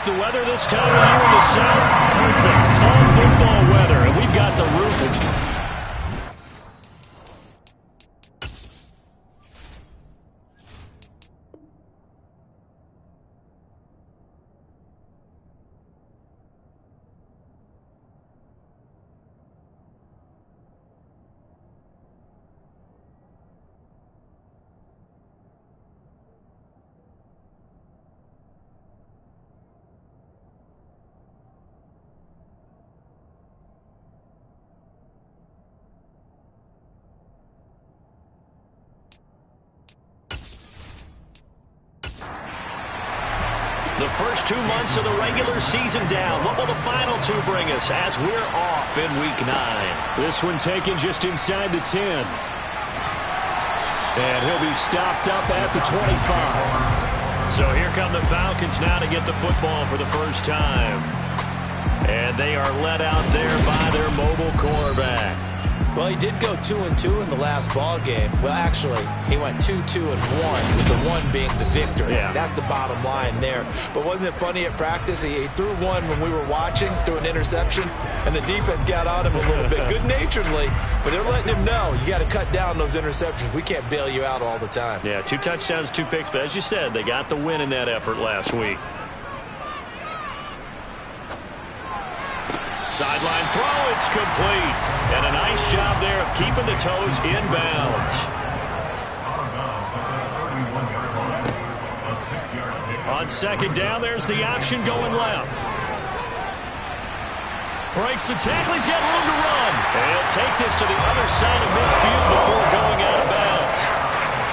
The weather this time of year in the South, perfect. Fall football weather, and we've got the roof. The first 2 months of the regular season down. What will the final 2 bring us as we're off in Week 9? This one taken just inside the 10. And he'll be stopped up at the 25. So here come the Falcons now to get the football for the first time. And they are led out there by their mobile quarterback. Well, he did go 2-2 in the last ball game. Well, actually, he went 2-2-1, with the 1 being the victory. Yeah. That's the bottom line there. But wasn't it funny at practice? He threw one when we were watching, threw an interception, and the defense got on him a little bit, good-naturedly. But they're letting him know, you got to cut down those interceptions. We can't bail you out all the time. Yeah, 2 touchdowns, 2 picks. But as you said, they got the win in that effort last week. Sideline throw, it's complete. And a nice job there of keeping the toes inbounds. On second down, there's the option going left. Breaks the tackle, he's got room to run. And he'll take this to the other side of midfield before going out of bounds.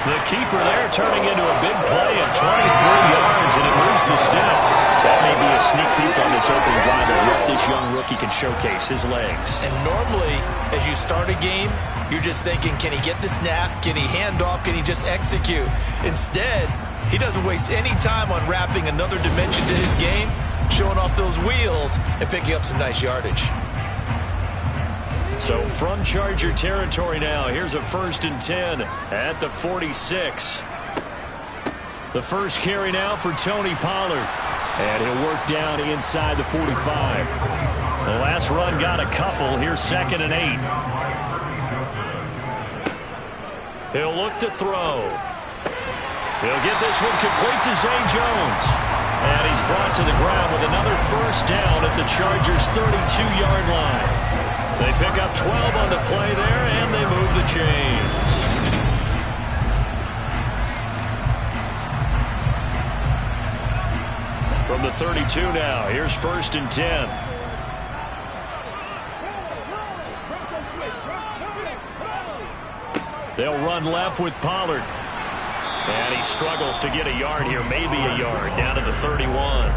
The keeper there turning into a big play of 23 yards, and it moves the sticks. That may be a sneak peek on this opening drive of what this young rookie can showcase, his legs. And normally, as you start a game, you're just thinking, can he get the snap? Can he hand off? Can he just execute? Instead, he doesn't waste any time on wrapping another dimension to his game, showing off those wheels, and picking up some nice yardage. So from Charger territory now, here's a 1st and 10 at the 46. The first carry now for Tony Pollard. And he'll work down inside the 45. The last run got a couple. Here's 2nd and 8. He'll look to throw. He'll get this one complete to Zay Jones. And he's brought to the ground with another first down at the Chargers' 32-yard line. They pick up 12 on the play there, and they move the chains. From the 32 now, here's 1st and 10. They'll run left with Pollard. And he struggles to get a yard here, maybe a yard, down to the 31.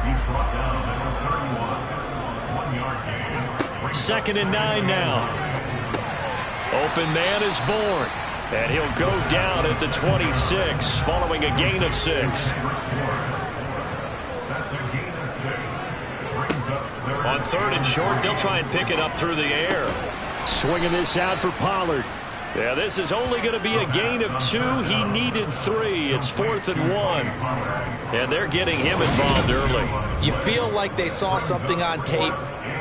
He's brought down at the 31. 1 yard gain. 2nd and 9 now. Open man is born. And he'll go down at the 26 following a gain of 6. On 3rd and short, they'll try and pick it up through the air. Swinging this out for Pollard. Yeah, this is only going to be a gain of 2. He needed 3. It's 4th and 1. And they're getting him involved early. You feel like they saw something on tape,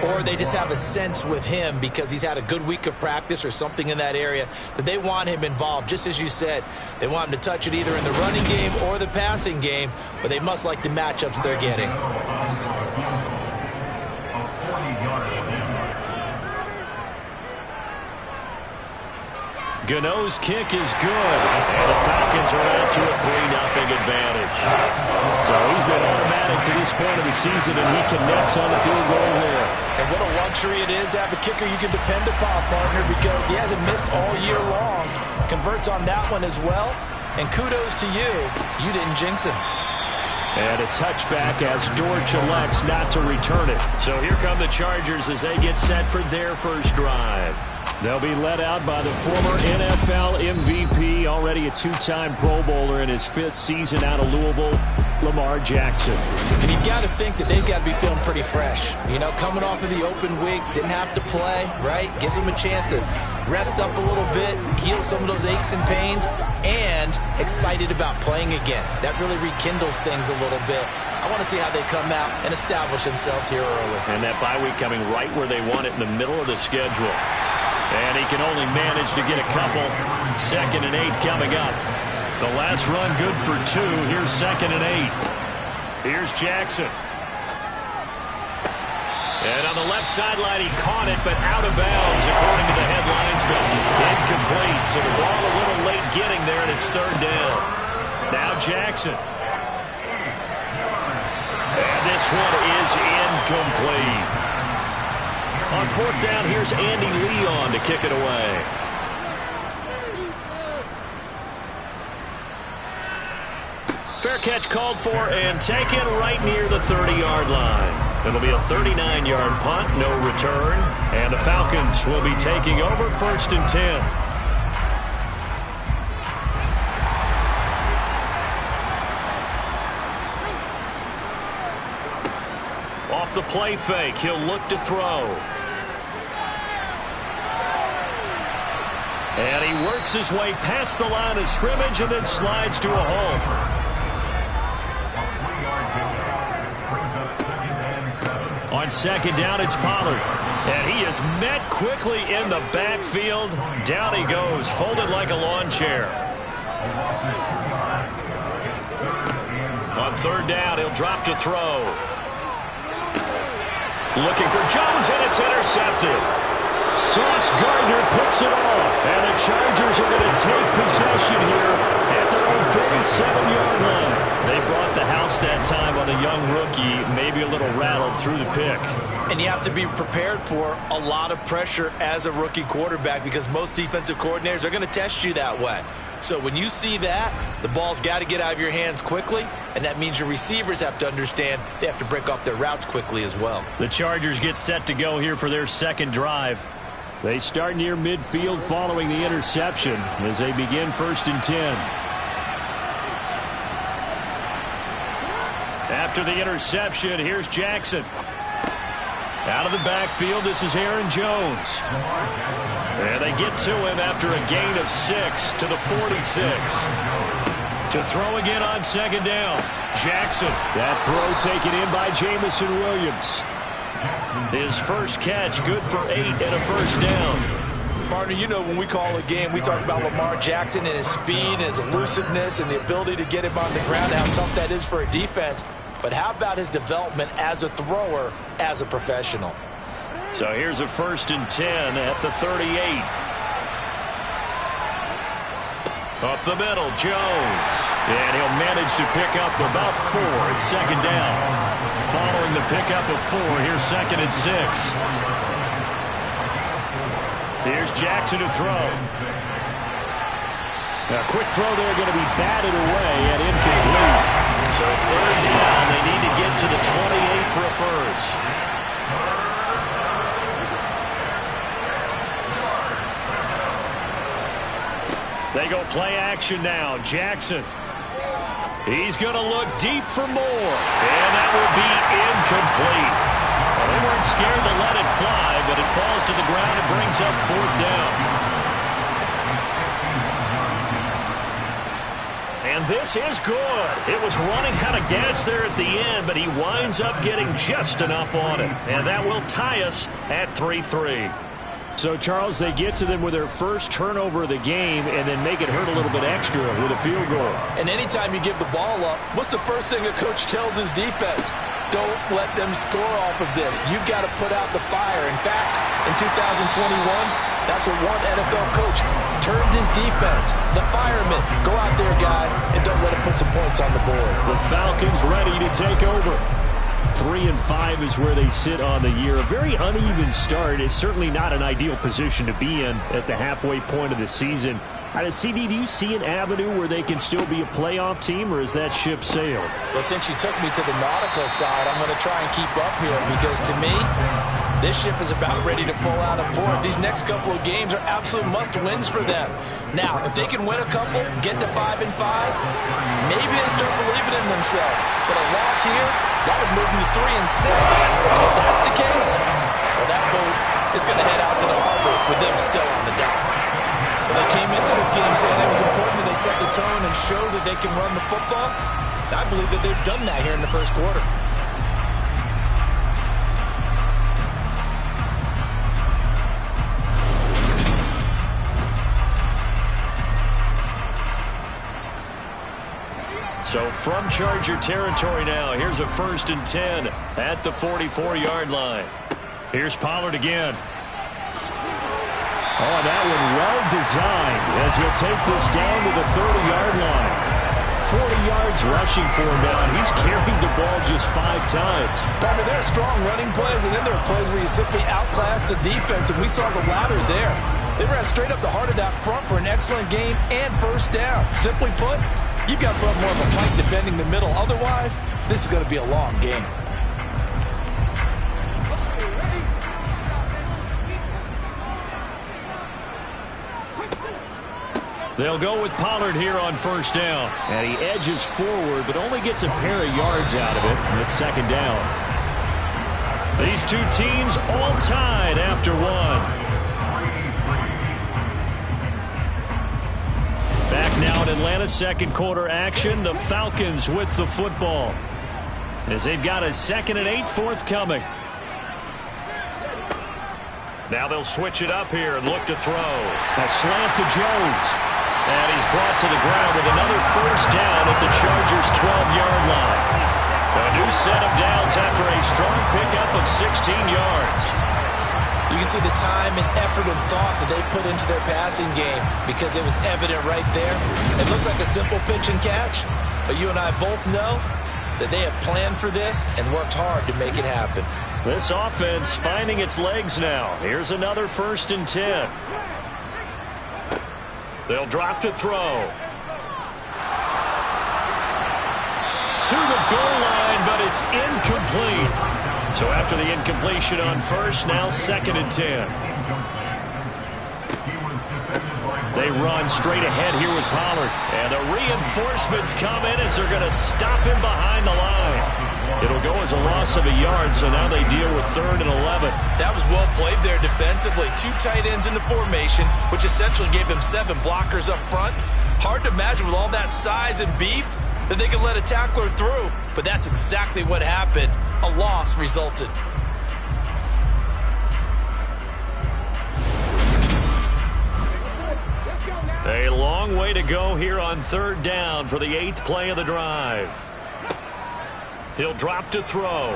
or they just have a sense with him because he's had a good week of practice or something in that area that they want him involved. Just as you said, they want him to touch it either in the running game or the passing game, but they must like the matchups they're getting. Gano's kick is good, and the Falcons are out to a 3-0 advantage. So he's been automatic to this point of the season, and he connects on the field goal there. And what a luxury it is to have a kicker you can depend upon, partner, because he hasn't missed all year long. Converts on that one as well, and kudos to you. You didn't jinx him. And a touchback as Dortch elects not to return it. So here come the Chargers as they get set for their first drive. They'll be led out by the former NFL MVP, already a 2-time Pro Bowler in his 5th season out of Louisville, Lamar Jackson. And you've got to think that they've got to be feeling pretty fresh. You know, coming off of the open week, didn't have to play, right? Gives them a chance to rest up a little bit, heal some of those aches and pains, and excited about playing again. That really rekindles things a little bit. I want to see how they come out and establish themselves here early. And that bye week coming right where they want it, in the middle of the schedule. And he can only manage to get a couple. 2nd and 8 coming up. The last run good for 2. Here's 2nd and 8. Here's Jackson. And on the left sideline, he caught it, but out of bounds, according to the head linesman. Incomplete, so the ball a little late getting there, and it's 3rd down. Now Jackson. And this one is incomplete. On 4th down, here's Andy Leon to kick it away. Fair catch called for and taken right near the 30-yard line. It'll be a 39-yard punt, no return. And the Falcons will be taking over 1st and 10. Off the play fake, he'll look to throw. And he works his way past the line of scrimmage and then slides to a hole. On 2nd down, it's Pollard. And he is met quickly in the backfield. Down he goes, folded like a lawn chair. On 3rd down, he'll drop to throw. Looking for Jones, and it's intercepted. Sauce Gardner picks it off. And the Chargers are going to take possession here at their own 47-yard line. They brought the house that time on a young rookie, maybe a little rattled through the pick. And you have to be prepared for a lot of pressure as a rookie quarterback because most defensive coordinators are going to test you that way. So when you see that, the ball's got to get out of your hands quickly, and that means your receivers have to understand they have to break off their routes quickly as well. The Chargers get set to go here for their 2nd drive. They start near midfield following the interception as they begin 1st and 10. After the interception, here's Jackson. Out of the backfield, this is Aaron Jones. And they get to him after a gain of 6 to the 46. To throw again on 2nd down. Jackson. That throw taken in by Jamison Williams. His first catch, good for 8 and a 1st down. Partner, you know when we call a game, we talk about Lamar Jackson and his speed and his elusiveness and the ability to get him on the ground, how tough that is for a defense. But how about his development as a thrower, as a professional? So here's a 1st and 10 at the 38. Up the middle, Jones. And he'll manage to pick up about 4 at 2nd down. Following the pickup of 4, here's 2nd and 6. Here's Jackson to throw. A quick throw there going to be batted away and incomplete. So 3rd down, they need to get to the 28 for a first. They go play action now. Jackson. He's going to look deep for more. And that will be incomplete. Well, they weren't scared to let it fly, but it falls to the ground and brings up 4th down. And this is good. It was running out of gas there at the end, but he winds up getting just enough on it. And that will tie us at 3-3. So, Charles, they get to them with their first turnover of the game and then make it hurt a little bit extra with a field goal. And anytime you give the ball up, what's the first thing a coach tells his defense? Don't let them score off of this. You've got to put out the fire. In fact, in 2021, that's what one NFL coach turned his defense. The firemen. Go out there, guys, and don't let them put some points on the board. The Falcons ready to take over. 3-5 is where they sit on the year. A very uneven start. It's certainly not an ideal position to be in at the halfway point of the season. CD, do you see an avenue where they can still be a playoff team, or is that ship sailed? Well, since you took me to the nautical side, I'm going to try and keep up here because, to me, this ship is about ready to pull out of port. These next couple of games are absolute must-wins for them. Now, if they can win a couple, get to 5-5, maybe they start believing in themselves. But a loss here, that would move them to 3-6. And if that's the case, well, that boat is going to head out to the harbor with them still on the dock. Well, they came into this game saying it was important that they set the tone and show that they can run the football. I believe that they've done that here in the first quarter. So from Charger territory now, here's a 1st and 10 at the 44-yard line. Here's Pollard again. Oh, that one well designed as he'll take this down to the 30-yard line. 40 yards rushing for him now. He's carried the ball just 5 times. I mean, there are strong running plays, and then there are plays where you simply outclass the defense, and we saw the latter there. They ran straight up the heart of that front for an excellent game and first down. Simply put, you've got to put up more of a fight defending the middle. Otherwise, this is going to be a long game. They'll go with Pollard here on first down. And he edges forward, but only gets a pair of yards out of it. And it's 2nd down. These two teams all tied after one. Back now in Atlanta, 2nd quarter action. The Falcons with the football, as they've got a 2nd and 8 forthcoming. Now they'll switch it up here and look to throw. A slant to Jones. And he's brought to the ground with another first down at the Chargers' 12-yard line. A new set of downs after a strong pickup of 16 yards. You can see the time and effort and thought that they put into their passing game because it was evident right there. It looks like a simple pitch and catch, but you and I both know that they have planned for this and worked hard to make it happen. This offense finding its legs now. Here's another 1st and 10. They'll drop to throw. To the goal line, but it's incomplete. So after the incompletion on first, now 2nd and 10. They run straight ahead here with Pollard. And the reinforcements come in as they're going to stop him behind the line. It'll go as a loss of a yard, so now they deal with 3rd and 11. That was well played there defensively. 2 tight ends in the formation, which essentially gave them 7 blockers up front. Hard to imagine with all that size and beef that they could let a tackler through, but that's exactly what happened. A loss resulted. A long way to go here on 3rd down for the 8th play of the drive. He'll drop to throw.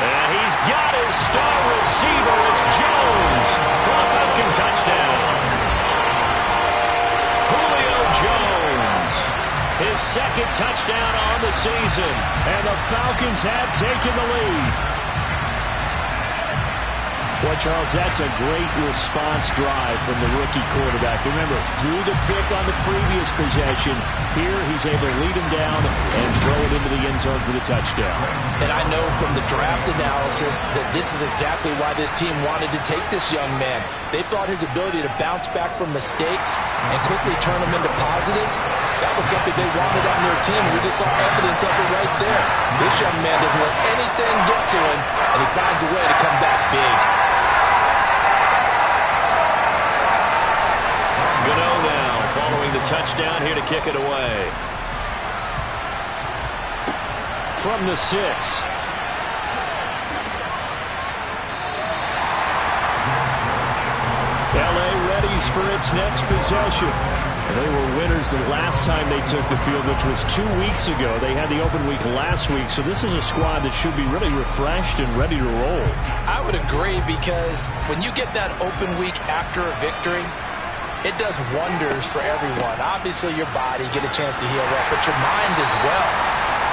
And he's got his star receiver. It's Jones for the Falcon touchdown. Julio Jones, his 2nd touchdown on the season. And the Falcons have taken the lead. Well, Charles, that's a great response drive from the rookie quarterback. Remember, threw the pick on the previous possession. Here, he's able to lead him down and throw it into the end zone for the touchdown. And I know from the draft analysis that this is exactly why this team wanted to take this young man. They thought his ability to bounce back from mistakes and quickly turn them into positives, that was something they wanted on their team. We just saw evidence of it right there. This young man doesn't let anything get to him, and he finds a way to come back big. Gano now following the touchdown here to kick it away. From the 6. LA readies for its next possession. And they were winners the last time they took the field, which was 2 weeks ago. They had the open week last week, so this is a squad that should be really refreshed and ready to roll. I would agree, because when you get that open week after a victory, it does wonders for everyone. Obviously, your body, get a chance to heal up, but your mind as well.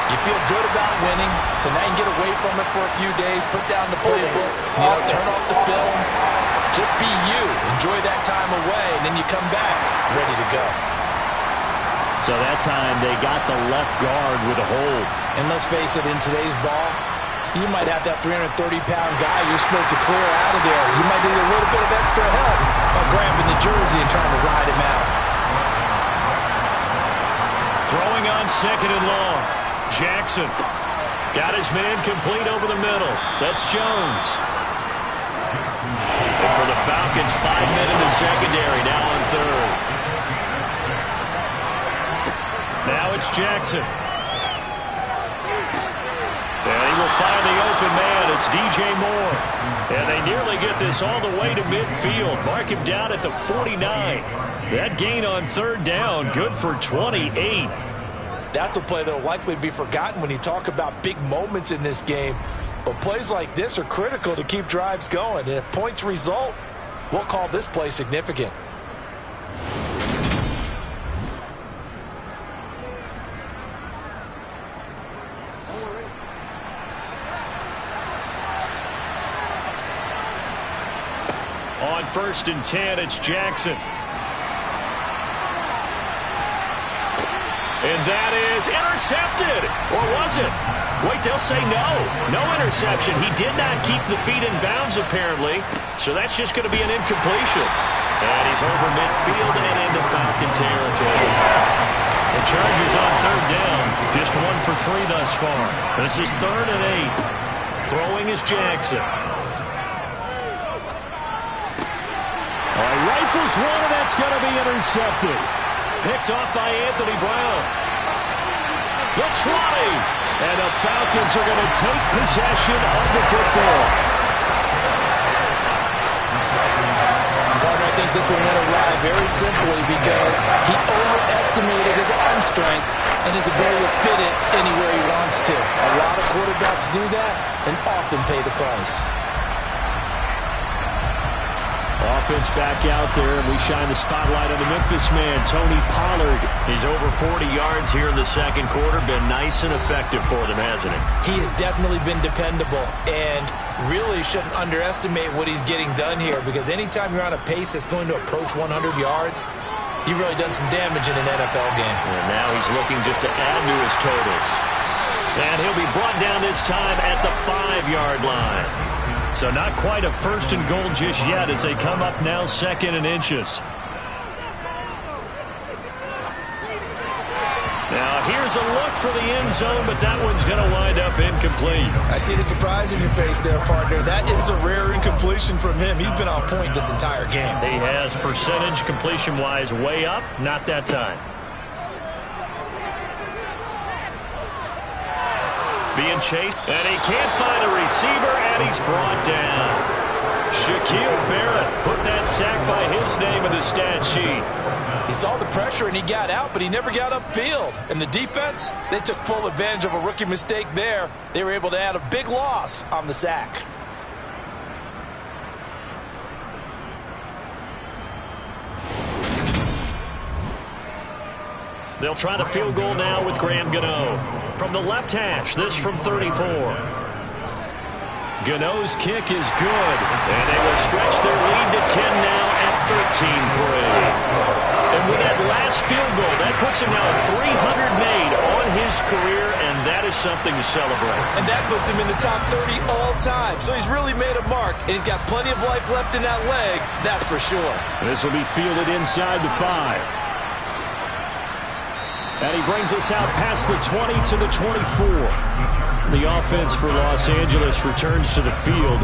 You feel good about winning, so now you can get away from it for a few days, put down the playbook, turn off the film. Just be you. Enjoy that time away, and then you come back ready to go. So that time they got the left guard with a hold. And let's face it, in today's ball, you might have that 330-pound guy you're supposed to clear out of there. You might need a little bit of extra help by grabbing the jersey and trying to ride him out. Throwing on 2nd and long. Jackson got his man complete over the middle. That's Jones. And for the Falcons, 5 men in the secondary, now on 3rd. Now it's Jackson. And he will find the open man. It's DJ Moore. And they nearly get this all the way to midfield. Mark him down at the 49. That gain on third down, good for 28. That's a play that will likely be forgotten when you talk about big moments in this game. But plays like this are critical to keep drives going. And if points result, we'll call this play significant. On 1st and 10, it's Jackson. And that is intercepted. Or was it? Wait, they'll say no. No interception. He did not keep the feet in bounds, apparently. So that's just going to be an incompletion. And he's over midfield and into Falcon territory. The Chargers on third down. Just 1 for 3 thus far. This is 3rd and 8. Throwing is Jackson. Rifles one, and that's going to be intercepted. Picked off by Anthony Brown. The 20. And the Falcons are going to take possession of the football. Gardner, I think this one went awry very simply because he overestimated his arm strength and his ability to fit it anywhere he wants to. A lot of quarterbacks do that and often pay the price. Offense back out there, and we shine the spotlight on the Memphis man, Tony Pollard. He's over 40 yards here in the second quarter. Been nice and effective for them, hasn't he? He has definitely been dependable, and really shouldn't underestimate what he's getting done here, because anytime you're on a pace that's going to approach 100 yards, you've really done some damage in an NFL game. And now he's looking just to add to his totals. And he'll be brought down this time at the 5-yard line. So not quite a 1st and goal just yet as they come up now 2nd and inches. Now here's a look for the end zone, but that one's going to wind up incomplete. I see the surprise in your face there, partner. That is a rare incompletion from him. He's been on point this entire game. He has percentage completion-wise way up, not that time. Being chased, and he can't find a receiver, and he's brought down. Shaquille Barrett put that sack by his name in the stat sheet. He saw the pressure, and he got out, but he never got upfield. And the defense, they took full advantage of a rookie mistake there. They were able to add a big loss on the sack. They'll try the field goal now with Graham Gano. From the left hash, this from 34. Gano's kick is good, and they will stretch their lead to 10 now at 13-3. And with that last field goal, that puts him now at 300 made on his career, and that is something to celebrate. And that puts him in the top 30 all time. So he's really made a mark, and he's got plenty of life left in that leg, that's for sure. This will be fielded inside the 5. And he brings us out past the 20 to the 24. The offense for Los Angeles returns to the field.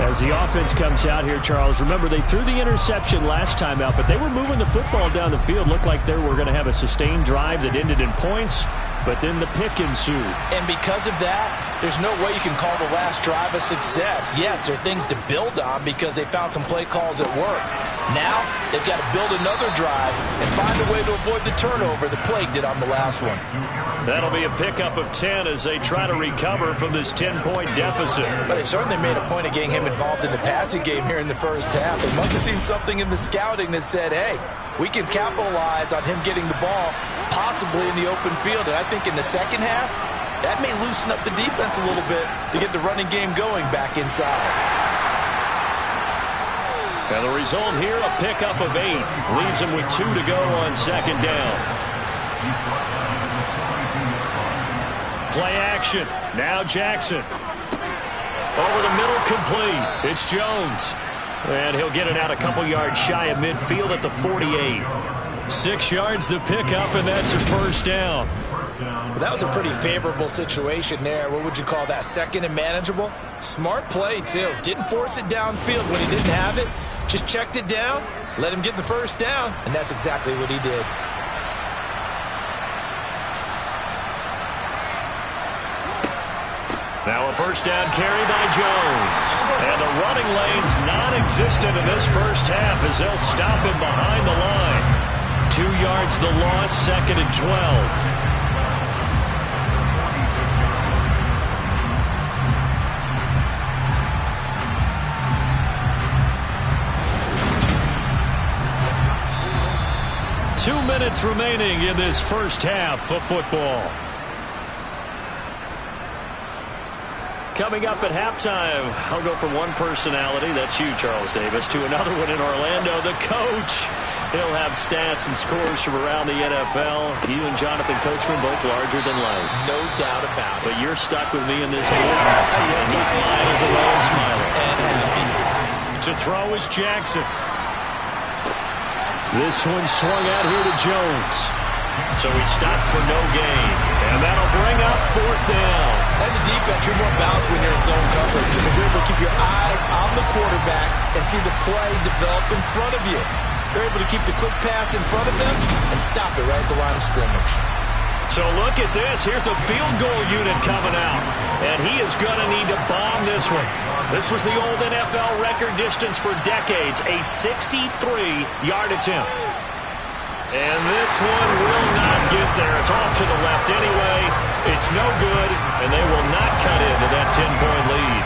As the offense comes out here, Charles, remember they threw the interception last time out, but they were moving the football down the field. Looked like they were going to have a sustained drive that ended in points, but then the pick ensued. And because of that, there's no way you can call the last drive a success. Yes, there are things to build on because they found some play calls that work. Now, they've got to build another drive and find a way to avoid the turnover that plagued it on the last one. That'll be a pickup of 10 as they try to recover from this 10-point deficit. But they certainly made a point of getting him involved in the passing game here in the first half. They must have seen something in the scouting that said, hey, we can capitalize on him getting the ball possibly in the open field. And I think in the second half, that may loosen up the defense a little bit to get the running game going back inside. And the result here, a pickup of 8. Leaves him with 2 to go on second down. Play action. Now Jackson. Over the middle, complete. It's Jones. And he'll get it out a couple yards shy of midfield at the 48. 6 yards the pickup, and that's a first down. Well, that was a pretty favorable situation there. What would you call that? Second and manageable? Smart play, too. Didn't force it downfield when he didn't have it. Just checked it down, let him get the first down, and that's exactly what he did. Now a first down carry by Jones. And the running lane's non-existent in this first half as they'll stop him behind the line. 2 yards the loss, 2nd and 12. Two minutes remaining in this first half of football. Coming up at halftime, I'll go from one personality, that's you, Charles Davis, to another one in Orlando, the coach. He'll have stats and scores from around the NFL. You and Jonathan Coachman both larger than life. No doubt about it. But you're stuck with me in this booth. And his mind is a little smiling. And happy. To throw is Jackson. This one swung out here to Jones. So he stopped for no gain. And that'll bring up 4th down. As a defense, you're more balanced when you're in zone coverage because you're able to keep your eyes on the quarterback and see the play develop in front of you. You're able to keep the quick pass in front of them and stop it right at the line of scrimmage. So look at this. Here's the field goal unit coming out. And he is going to need to bomb this one. This was the old NFL record distance for decades, a 63-yard attempt. And this one will not get there. It's off to the left anyway. It's no good, and they will not cut into that 10-point lead.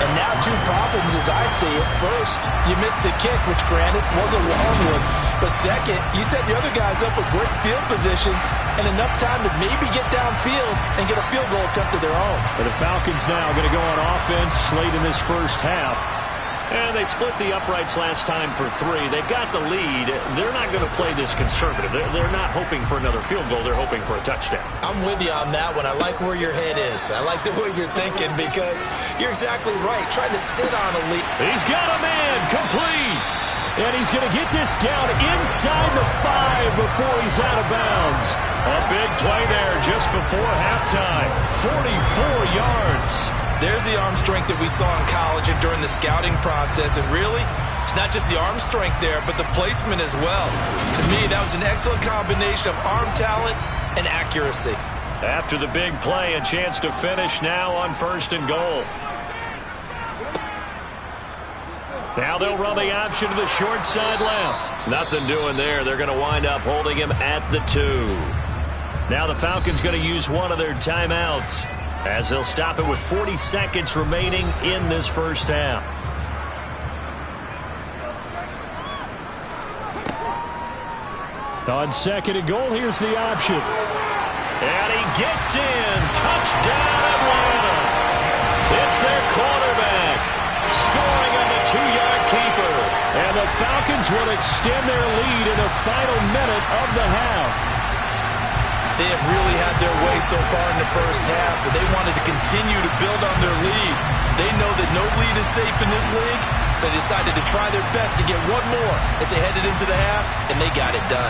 And now 2 problems as I see it. First, you missed the kick, which granted was a long one. But second, you set the other guys up with great field position and enough time to maybe get downfield and get a field goal attempt of their own. But the Falcons now going to go on offense late in this first half. And they split the uprights last time for 3. They've got the lead. They're not going to play this conservative. They're not hoping for another field goal. They're hoping for a touchdown. I'm with you on that one. I like where your head is. I like the way you're thinking because you're exactly right. Trying to sit on a lead. He's got a man complete. And he's going to get this down inside the 5 before he's out of bounds. A big play there just before halftime. 44 yards. There's the arm strength that we saw in college and during the scouting process. And really, it's not just the arm strength there, but the placement as well. To me, that was an excellent combination of arm talent and accuracy. After the big play, a chance to finish now on 1st and goal. Now they'll run the option to the short side left. Nothing doing there. They're going to wind up holding him at the 2. Now the Falcons going to use one of their timeouts as they'll stop it with 40 seconds remaining in this first half. On 2nd and goal, here's the option. And he gets in. Touchdown, Atlanta. It's their quarterback scoring on the 2-yard keeper. And the Falcons will extend their lead in the final minute of the half. They have really had their way so far in the first half, but they wanted to continue to build on their lead. They know that no lead is safe in this league, so they decided to try their best to get one more as they headed into the half, and they got it done.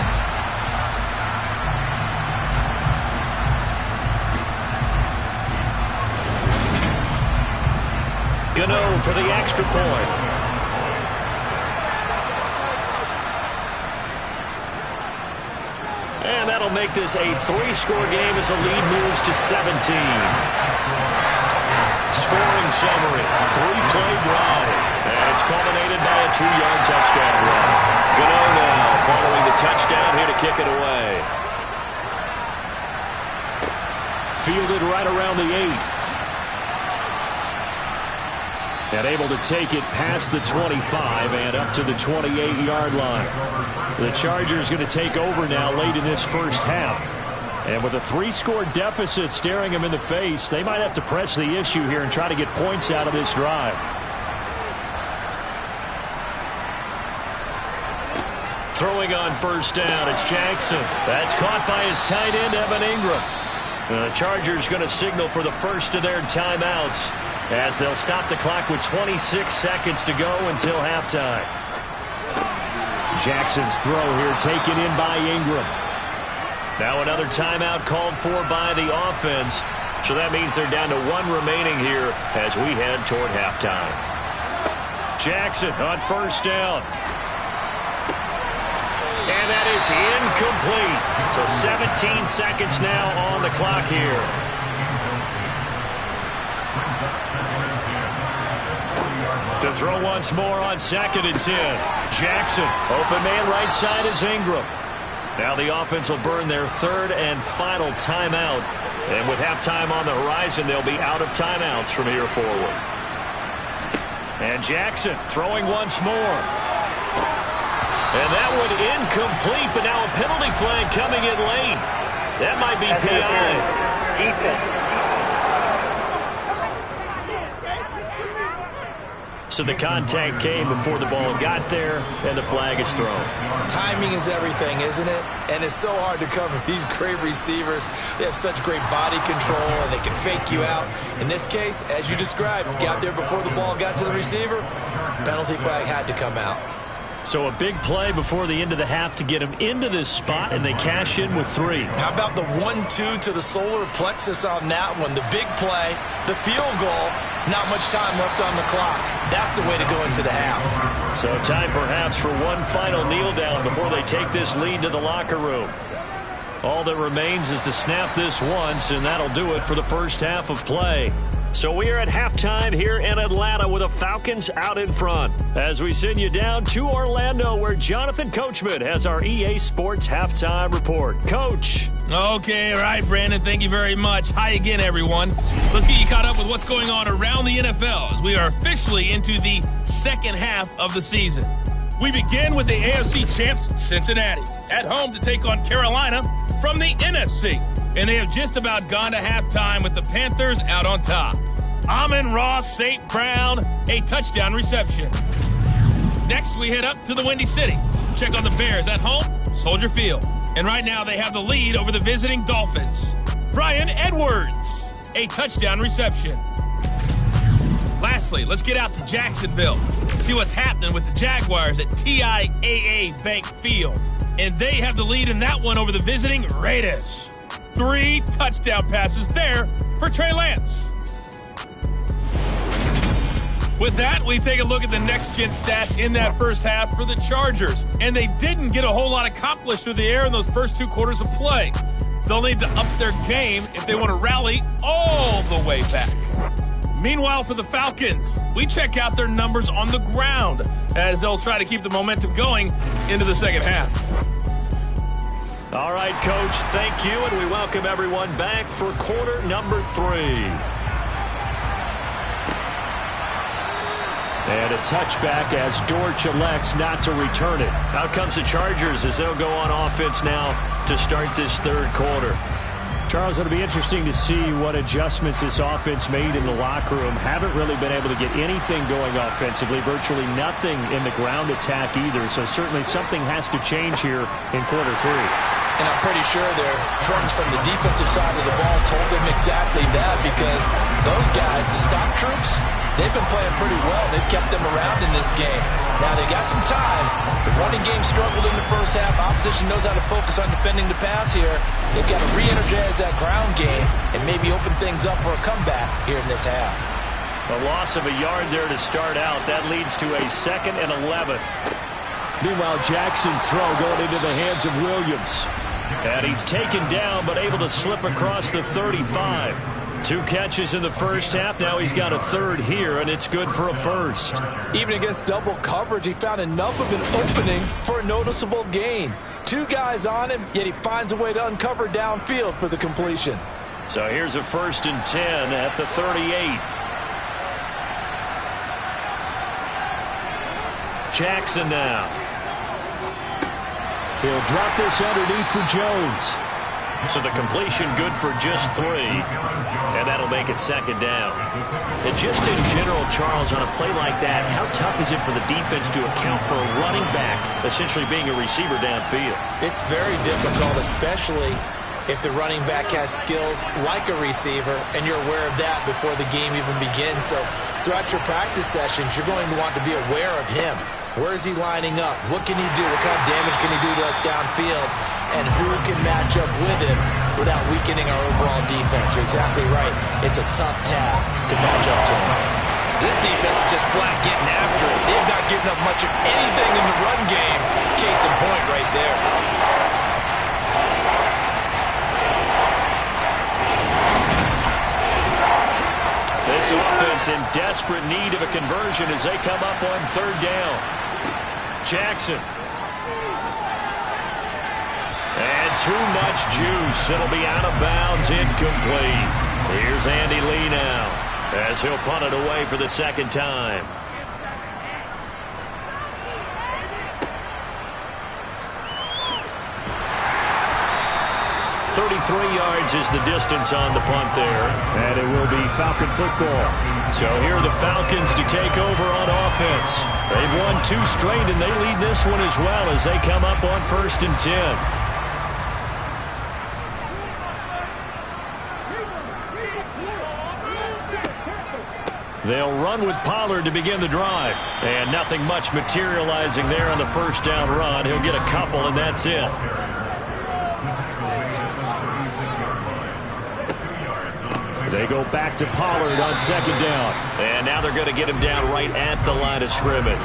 Gano for the extra point. And that'll make this a 3-score game as the lead moves to 17. Scoring summary, 3-play drive. And it's culminated by a 2-yard touchdown run. Gano now following the touchdown here to kick it away. Fielded right around the 8. And able to take it past the 25 and up to the 28-yard line. The Chargers going to take over now late in this first half. And with a 3-score deficit staring them in the face, they might have to press the issue here and try to get points out of this drive. Throwing on 1st down, it's Jackson. That's caught by his tight end, Evan Ingram. The Chargers going to signal for the first of their timeouts as they'll stop the clock with 26 seconds to go until halftime. Jackson's throw here taken in by Ingram. Now another timeout called for by the offense. So that means they're down to 1 remaining here as we head toward halftime. Jackson on 1st down. And that is incomplete. So 17 seconds now on the clock here. To throw once more on 2nd and 10. Jackson, open man right side is Ingram. Now the offense will burn their 3rd and final timeout. And with halftime on the horizon, they'll be out of timeouts from here forward. And Jackson throwing once more. And that one incomplete, but now a penalty flag coming in late. That might be PI. Defense. So the contact came before the ball got there, and the flag is thrown. Timing is everything, isn't it? And it's so hard to cover these great receivers. They have such great body control, and they can fake you out. In this case, as you described, got there before the ball got to the receiver. Penalty flag had to come out. So a big play before the end of the half to get them into this spot, and they cash in with 3. How about the 1-2 to the solar plexus on that one? The big play, the field goal, not much time left on the clock. That's the way to go into the half. So time perhaps for one final kneel down before they take this lead to the locker room. All that remains is to snap this once, and that'll do it for the first half of play. So we are at halftime here in Atlanta with the Falcons out in front. As we send you down to Orlando, where Jonathan Coachman has our EA Sports halftime report. Coach. Okay, all right, Brandon, thank you very much. Hi again, everyone. Let's get you caught up with what's going on around the NFL as we are officially into the second half of the season. We begin with the AFC champs, Cincinnati, at home to take on Carolina from the NFC. And they have just about gone to halftime with the Panthers out on top. Amon-Ra St. Brown, a touchdown reception. Next, we head up to the Windy City. Check on the Bears at home, Soldier Field. And right now, they have the lead over the visiting Dolphins. Bryan Edwards, a touchdown reception. Lastly, let's get out to Jacksonville. See what's happening with the Jaguars at TIAA Bank Field. And they have the lead in that one over the visiting Raiders. 3 touchdown passes there for Trey Lance. With that, we take a look at the next-gen stats in that first half for the Chargers. And they didn't get a whole lot accomplished through the air in those first 2 quarters of play. They'll need to up their game if they want to rally all the way back. Meanwhile, for the Falcons, we check out their numbers on the ground as they'll try to keep the momentum going into the second half. All right, Coach, thank you, and we welcome everyone back for quarter number 3. And a touchback as Dortch elects not to return it. Out comes the Chargers as they'll go on offense now to start this 3rd quarter. Charles, it'll be interesting to see what adjustments this offense made in the locker room. Haven't really been able to get anything going offensively, virtually nothing in the ground attack either. So certainly something has to change here in quarter 3. And I'm pretty sure their friends from the defensive side of the ball told them exactly that, because those guys, the stock troops, they've been playing pretty well. They've kept them around in this game. Now, they got some time. The running game struggled in the first half. Opposition knows how to focus on defending the pass here. They've got to re-energize that ground game and maybe open things up for a comeback here in this half. A loss of a yard there to start out. That leads to a 2nd and 11. Meanwhile, Jackson's throw going into the hands of Williams. And he's taken down, but able to slip across the 35. 2 catches in the first half. Now he's got a 3rd here, and it's good for a 1st. Even against double coverage, he found enough of an opening for a noticeable gain. 2 guys on him, yet he finds a way to uncover downfield for the completion. So here's a 1st and 10 at the 38. Jackson now. He'll drop this underneath for Jones. So the completion good for just 3. And that'll make it 2nd down. And just in general, Charles, on a play like that, how tough is it for the defense to account for a running back essentially being a receiver downfield? It's very difficult, especially if the running back has skills like a receiver, and you're aware of that before the game even begins. So throughout your practice sessions, you're going to want to be aware of him. Where is he lining up? What can he do? What kind of damage can he do to us downfield? And who can match up with him without weakening our overall defense? You're exactly right. It's a tough task to match up to him. This defense is just flat getting after it. They've not given up much of anything in the run game. Case in point right there. This offense defense in desperate need of a conversion as they come up on third down. Jackson. And too much juice. It'll be out of bounds, incomplete. Here's Andy Lee now as he'll punt it away for the second time. 33 yards is the distance on the punt there. And it will be Falcon football. So here are the Falcons to take over on offense. They've won 2 straight, and they lead this one as well as they come up on 1st and 10. They'll run with Pollard to begin the drive. And nothing much materializing there on the first down run. He'll get a couple, and that's it. They go back to Pollard on second down. And now they're going to get him down right at the line of scrimmage.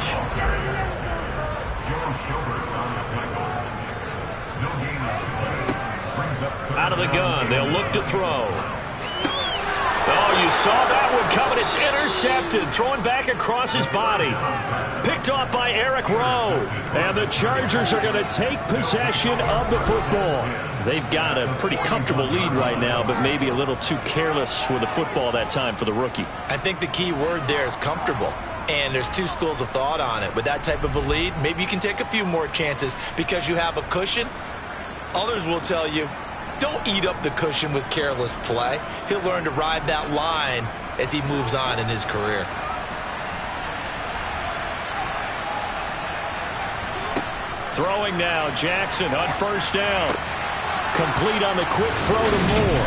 Out of the gun. They'll look to throw. Oh, you saw that one coming. It's intercepted. Throwing back across his body. Picked off by Eric Rowe. And the Chargers are going to take possession of the football. They've got a pretty comfortable lead right now, but maybe a little too careless with the football that time for the rookie. I think the key word there is comfortable. And there's 2 schools of thought on it. With that type of a lead, maybe you can take a few more chances because you have a cushion. Others will tell you, don't eat up the cushion with careless play. He'll learn to ride that line as he moves on in his career. Throwing now, Jackson on first down. Complete on the quick throw to Moore.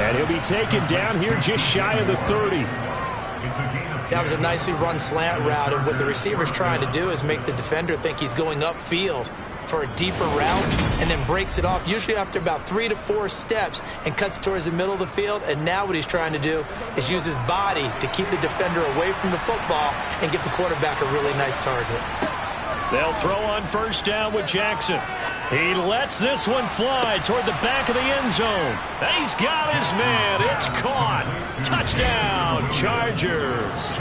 And he'll be taken down here just shy of the 30. That was a nicely run slant route, and what the receiver's trying to do is make the defender think he's going upfield for a deeper route and then breaks it off, usually after about 3 to 4 steps, and cuts towards the middle of the field. And now what he's trying to do is use his body to keep the defender away from the football and give the quarterback a really nice target. They'll throw on first down with Jackson. He lets this one fly toward the back of the end zone. He's got his man. It's caught. Touchdown, Chargers.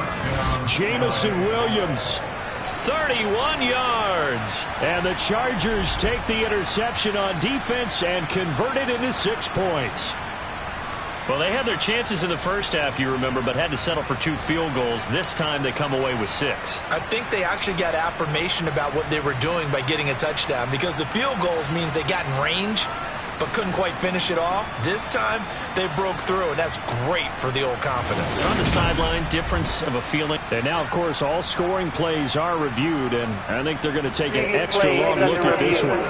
Jamison Williams, 31 yards. And the Chargers take the interception on defense and convert it into 6 points. Well, they had their chances in the first half, you remember, but had to settle for 2 field goals. This time they come away with 6. I think they actually got affirmation about what they were doing by getting a touchdown, because the field goals means they got in range but couldn't quite finish it off. This time they broke through, and that's great for the old confidence. On the sideline, difference of a feeling. And now, of course, all scoring plays are reviewed, and I think they're going to take an extra long look at this one.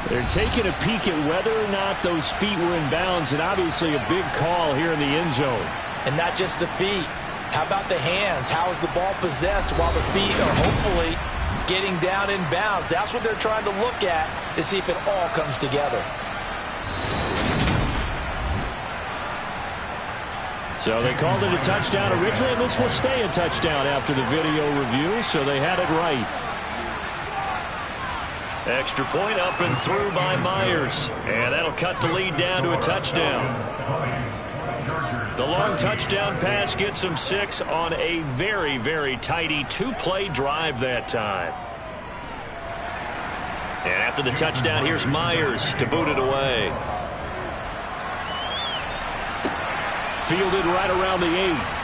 They're taking a peek at whether or not those feet were in bounds, and obviously a big call here in the end zone. And not just the feet. How about the hands? How is the ball possessed while the feet are hopefully getting down in bounds? That's what they're trying to look at to see if it all comes together. So they called it a touchdown originally, and this will stay a touchdown after the video review, so they had it right. Extra point up and through by Myers. And that'll cut the lead down to a touchdown. The long touchdown pass gets them 6 on a very, very tidy 2-play drive that time. And after the touchdown, here's Myers to boot it away. Fielded right around the 8.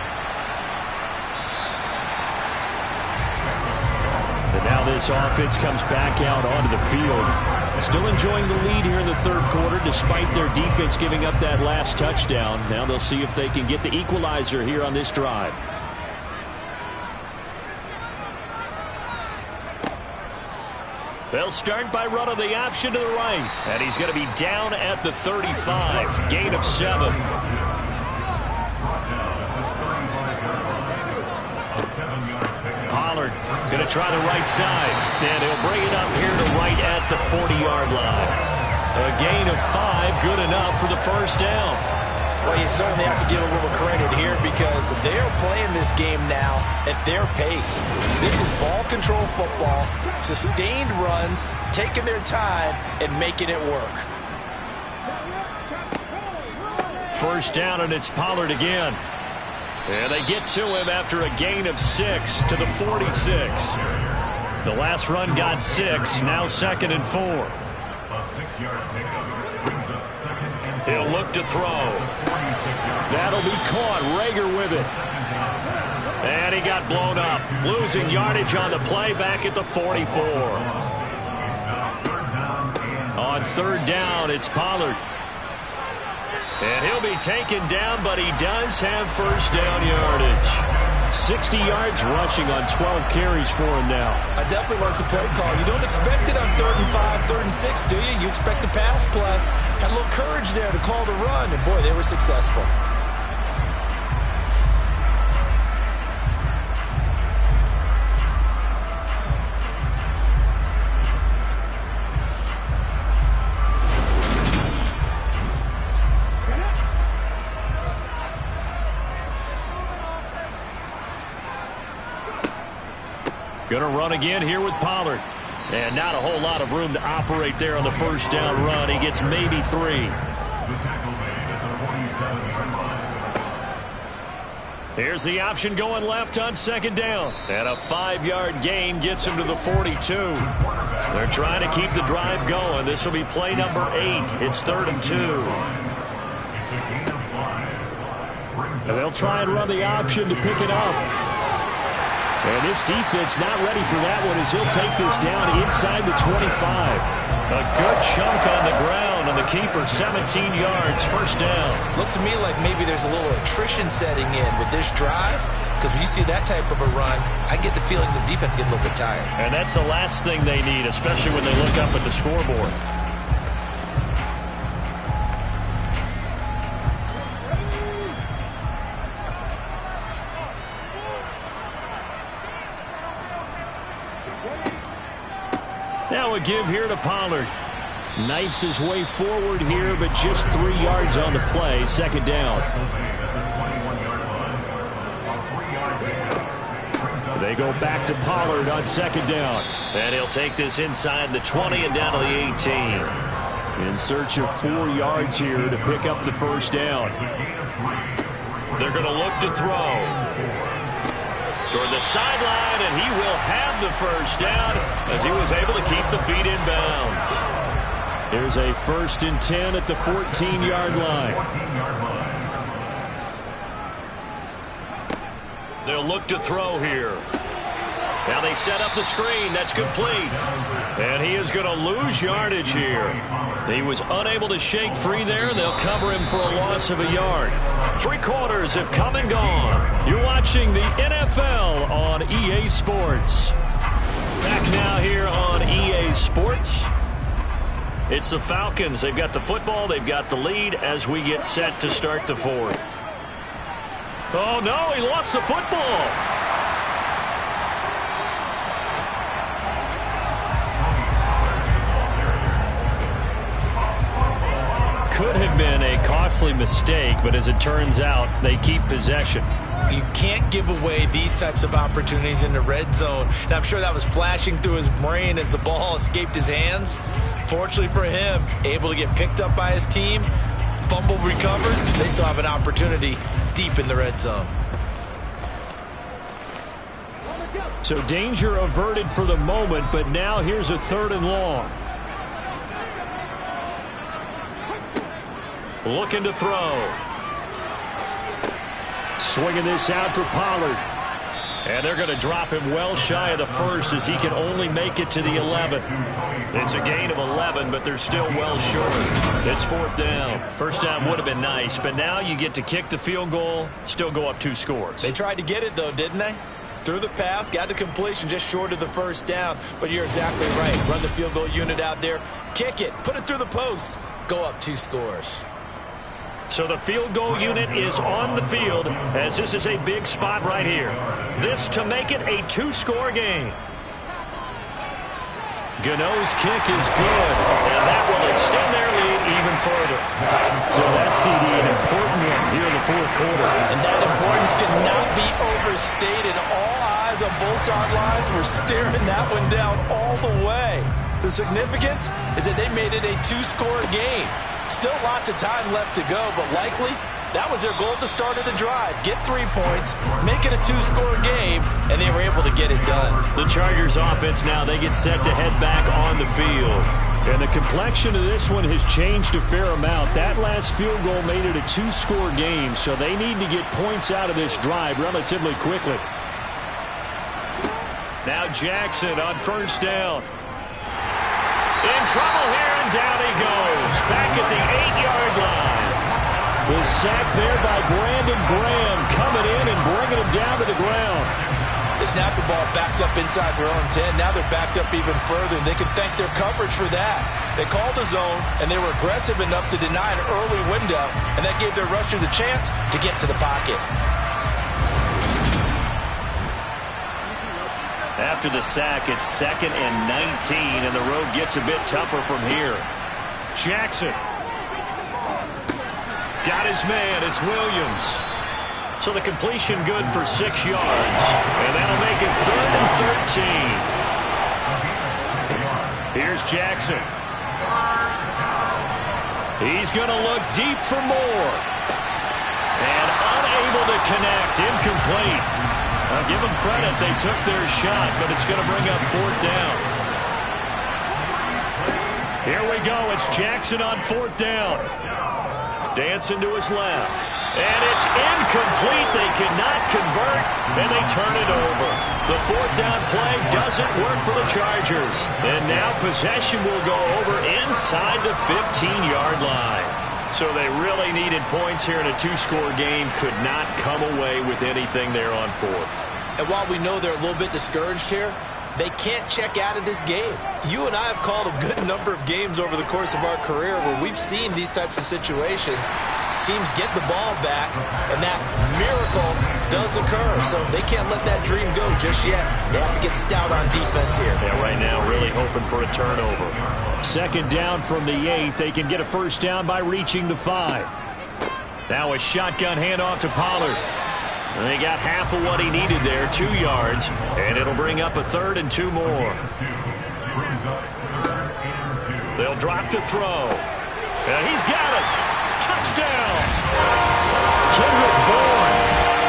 And now this offense comes back out onto the field. Still enjoying the lead here in the third quarter despite their defense giving up that last touchdown. Now they'll see if they can get the equalizer here on this drive. They'll start by running the option to the right. And he's going to be down at the 35. Gain of 7. Pollard going to try the right side, and he'll bring it up here to right at the 40-yard line. A gain of 5, good enough for the first down. Well, you certainly have to give a little credit here because they're playing this game now at their pace. This is ball control football, sustained runs, taking their time and making it work. first down, and it's Pollard again. And they get to him after a gain of 6 to the 46. The last run got 6, now 2nd and 4. He'll look to throw. That'll be caught. Rager with it. And he got blown up. Losing yardage on the play back at the 44. On 3rd down, it's Pollard. And he'll be taken down, but he does have first down yardage. 60 yards rushing on 12 carries for him now. I definitely like the play call. You don't expect it on 3rd and 5, 3rd and 6, do you? You expect a pass play. Had a little courage there to call the run, and boy, they were successful. Going to run again here with Pollard. And not a whole lot of room to operate there on the first down run. He gets maybe 3. Here's the option going left on 2nd down. And a 5-yard gain gets him to the 42. They're trying to keep the drive going. This will be play number 8. It's 3rd and 2. And they'll try and run the option to pick it up. And this defense not ready for that one as he'll take this down inside the 25. A good chunk on the ground, and the keeper 17 yards, first down. Looks to me like maybe there's a little attrition setting in with this drive, because when you see that type of a run, I get the feeling the defense getting a little bit tired. And that's the last thing they need, especially when they look up at the scoreboard. Now a give here to Pollard. Knifes his way forward here, but just 3 yards on the play. 2nd down. They go back to Pollard on 2nd down. And he'll take this inside the 20 and down to the 18. In search of 4 yards here to pick up the first down. They're going to look to throw. Toward the sideline, and he will have the first down as he was able to keep the feet in bounds. There's a 1st and 10 at the 14-yard line. They'll look to throw here. Now they set up the screen. That's complete. And he is going to lose yardage here. He was unable to shake free there. They'll cover him for a loss of a yard. 3 quarters have come and gone. You're watching the NFL on EA Sports. Back now here on EA Sports. It's the Falcons. They've got the football. They've got the lead as we get set to start the 4th. Oh, no, he lost the football. Could have been a costly mistake, but as it turns out, they keep possession. You can't give away these types of opportunities in the red zone. Now, I'm sure that was flashing through his brain as the ball escaped his hands. Fortunately for him, able to get picked up by his team, fumble recovered. They still have an opportunity deep in the red zone. So danger averted for the moment, but now here's a 3rd and long. Looking to throw. Swinging this out for Pollard. And they're going to drop him well shy of the 1st as he can only make it to the 11. It's a gain of 11, but they're still well short. It's 4th down. First down would have been nice, but now you get to kick the field goal, still go up 2 scores. They tried to get it, though, didn't they? Threw the pass, got the completion just short of the first down. But you're exactly right. Run the field goal unit out there. Kick it. Put it through the posts. Go up 2 scores. So the field goal unit is on the field as this is a big spot right here. This to make it a 2-score game. Gano's kick is good, and that will extend their lead even further. So that's CD, an important one here in the 4th quarter. And that importance cannot be overstated. All eyes on both sidelines were staring that one down all the way. The significance is that they made it a 2-score game. Still lots of time left to go, but likely that was their goal at the start of the drive. Get 3 points, make it a 2-score game, and they were able to get it done. The Chargers offense now, they get set to head back on the field. And the complexion of this one has changed a fair amount. That last field goal made it a 2-score game, so they need to get points out of this drive relatively quickly. Now Jackson on first down. In trouble here, and down he goes. Back at the 8-yard line. The sack there by Brandon Graham coming in and bringing him down to the ground. They snapped the ball backed up inside their own 10. Now they're backed up even further, and they can thank their coverage for that. They called the zone, and they were aggressive enough to deny an early window, and that gave their rushers a chance to get to the pocket. After the sack, it's 2nd and 19, and the road gets a bit tougher from here. Jackson. Got his man. It's Williams. So the completion good for 6 yards, and that'll make it 3rd and 13. Here's Jackson. He's going to look deep for more. And unable to connect. Incomplete. I'll give them credit. They took their shot, but it's going to bring up 4th down. Here we go. It's Jackson on 4th down. Dancing to his left. And it's incomplete. They cannot convert, and they turn it over. The 4th down play doesn't work for the Chargers. And now possession will go over inside the 15-yard line. So they really needed points here in a 2-score game. Could not come away with anything there on 4th. And while we know they're a little bit discouraged here, they can't check out of this game. You and I have called a good number of games over the course of our career where we've seen these types of situations. Teams get the ball back, and that miracle does occur. So they can't let that dream go just yet. They have to get stout on defense here. Yeah, right now really hoping for a turnover. 2nd down from the 8. They can get a 1st down by reaching the 5. Now a shotgun handoff to Pollard. And they got half of what he needed there, 2 yards, and it'll bring up a 3rd and 2 more. They'll drop to throw. And he's got it. Touchdown. Kendrick Bourne,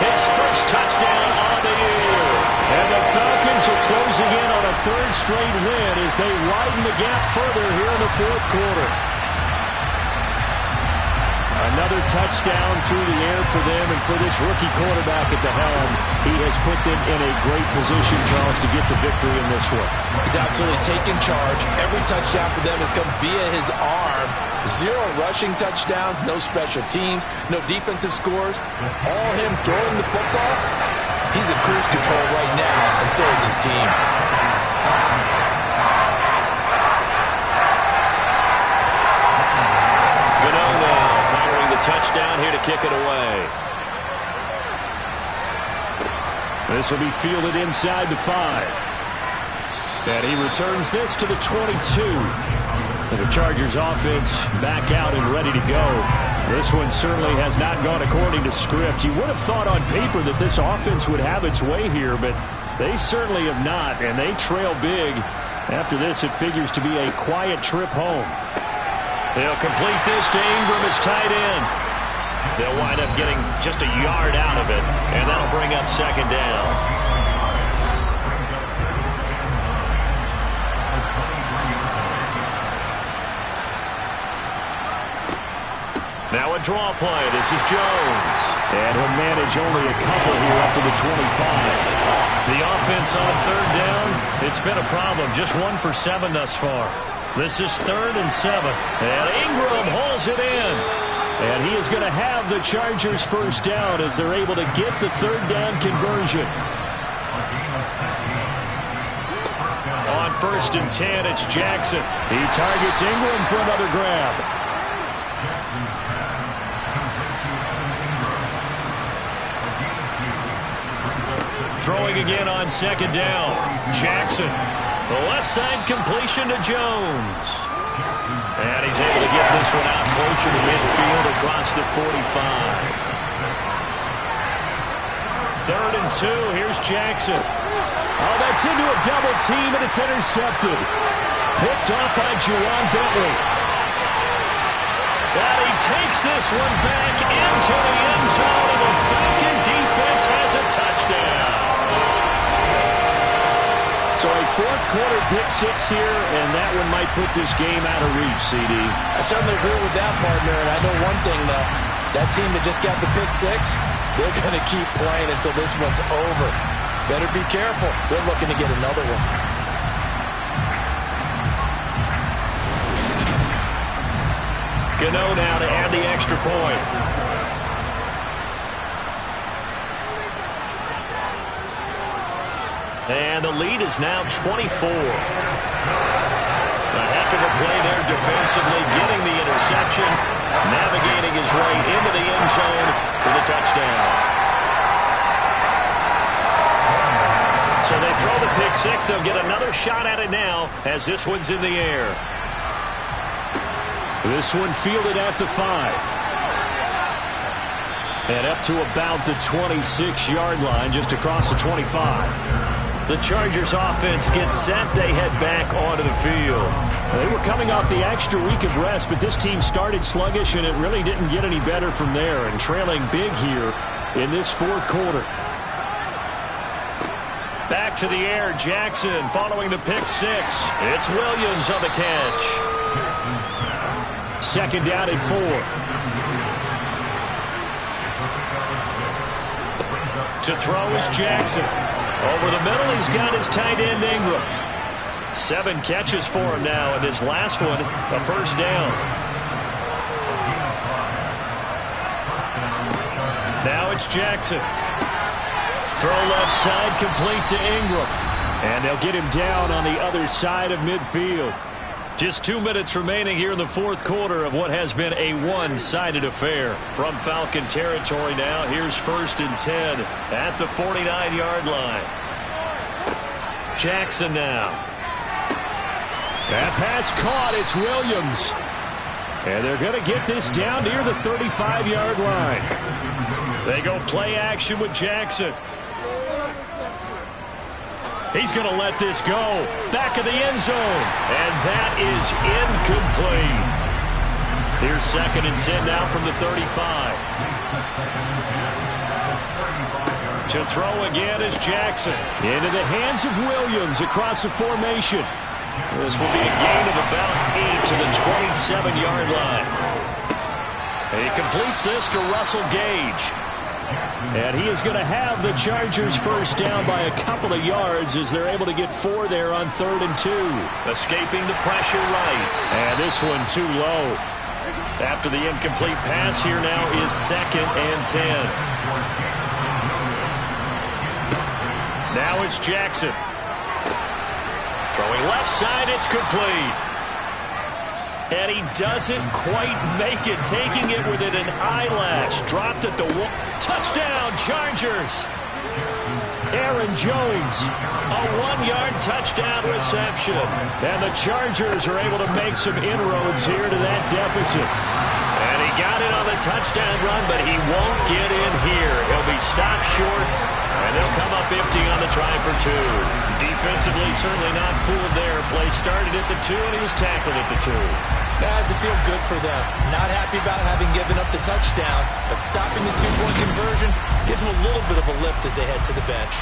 his first touchdown on the year. And the Falcons are closing in on a 3rd straight win as they widen the gap further here in the 4th quarter. Another touchdown through the air for them, and for this rookie quarterback at the helm, he has put them in a great position, Charles, to get the victory in this one. He's absolutely taken charge. Every touchdown for them has come via his arm. 0 rushing touchdowns, no special teams, no defensive scores. All him throwing the football. He's in cruise control right now, and so is his team. Touchdown here to kick it away. This will be fielded inside the 5. And he returns this to the 22. And the Chargers offense back out and ready to go. This one certainly has not gone according to script. You would have thought on paper that this offense would have its way here, but they certainly have not, and they trail big. After this, it figures to be a quiet trip home. They'll complete this to Ingram as tight end. They'll wind up getting just a yard out of it, and that'll bring up 2nd down. Now a draw play. This is Jones. And he'll manage only a couple here up to the 25. The offense on 3rd down, it's been a problem. Just 1 for 7 thus far. This is 3rd and 7. And Ingram hauls it in. And he is going to have the Chargers 1st down as they're able to get the 3rd down conversion. On 1st and 10, it's Jackson. He targets Ingram for another grab. Throwing again on 2nd down. Jackson. The left side completion to Jones. And he's able to get this one out closer to midfield across the 45. 3rd and 2. Here's Jackson. Oh, that's into a double team, and it's intercepted. Picked off by Juwan Bentley. takes this one back into the end zone, and the Falcon defense has a touchdown. So a fourth-quarter pick-6 here, and that one might put this game out of reach, CD. I certainly agree with that, partner, and I know one thing, though. That team that just got the pick-6, they're going to keep playing until this one's over. Better be careful. They're looking to get another one. Gano now to add the extra point. And the lead is now 24. A heck of a play there defensively, getting the interception, navigating his way into the end zone for the touchdown. So they throw the pick-6. They'll get another shot at it now as this one's in the air. This one fielded at the 5. And up to about the 26-yard line, just across the 25. The Chargers offense gets set. They head back onto the field. They were coming off the extra week of rest, but this team started sluggish, and it really didn't get any better from there, and trailing big here in this fourth quarter. Back to the air, Jackson following the pick-6. It's Williams on the catch. Second down and 4. To throw is Jackson. Over the middle, he's got his tight end Ingram. 7 catches for him now, and this last one, a first down. Now it's Jackson. Throw left side, complete to Ingram. And they'll get him down on the other side of midfield. Just 2 minutes remaining here in the fourth quarter of what has been a one-sided affair. From Falcon territory now, here's 1st and 10 at the 49-yard line. Jackson now. That pass caught. It's Williams. And they're going to get this down near the 35-yard line. They go play action with Jackson. He's going to let this go. Back of the end zone. And that is incomplete. Here's 2nd and 10 now from the 35. To throw again is Jackson. Into the hands of Williams across the formation. This will be a gain of about 8 to the 27-yard line. He completes this to Russell Gage. And he is going to have the Chargers first down by a couple of yards as they're able to get 4 there on 3rd and 2. Escaping the pressure right. And this one too low. After the incomplete pass, here now is 2nd and 10. Now it's Jackson. Throwing left side, it's complete. And he doesn't quite make it, taking it within an eyelash. Dropped at the wall. Touchdown, Chargers. Aaron Jones, a 1-yard touchdown reception. And the Chargers are able to make some inroads here to that deficit. And he got it on the touchdown run, but he won't get in here. He'll be stopped short, and they'll come up empty on the try for 2. Defensively, certainly not fooled there. Play started at the 2, and he was tackled at the 2. That has to feel good for them. Not happy about having given up the touchdown, but stopping the 2-point conversion gives them a little bit of a lift as they head to the bench.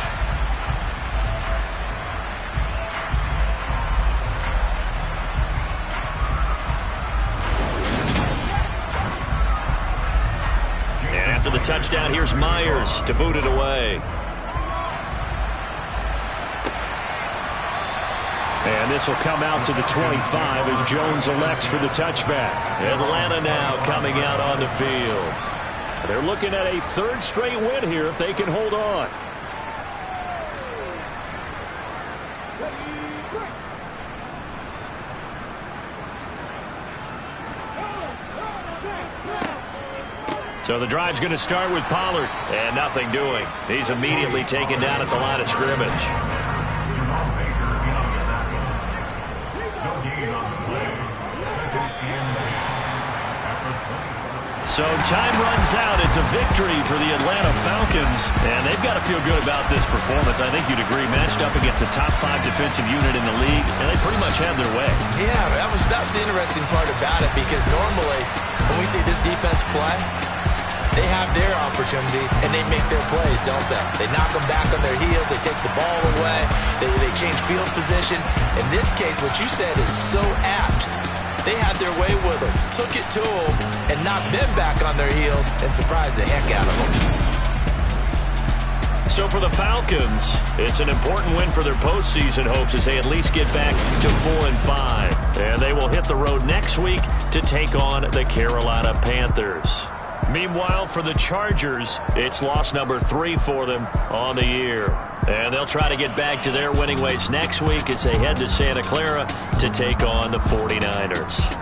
And after the touchdown, here's Myers to boot it away. And this will come out to the 25 as Jones elects for the touchback. Atlanta now coming out on the field. They're looking at a 3rd straight win here if they can hold on. So the drive's going to start with Pollard. And nothing doing. He's immediately taken down at the line of scrimmage. So time runs out. It's a victory for the Atlanta Falcons, and they've got to feel good about this performance. I think you'd agree, matched up against a top 5 defensive unit in the league, and they pretty much had their way. Yeah, that was the interesting part about it, because normally when we see this defense play, they have their opportunities, and they make their plays, don't they? They knock them back on their heels. They take the ball away. They change field position. In this case, what you said is so apt. They had their way with them, took it to them, and knocked them back on their heels and surprised the heck out of them. So for the Falcons, it's an important win for their postseason hopes as they at least get back to 4-5. And they will hit the road next week to take on the Carolina Panthers. Meanwhile, for the Chargers, it's loss number 3 for them on the year. And they'll try to get back to their winning ways next week as they head to Santa Clara to take on the 49ers.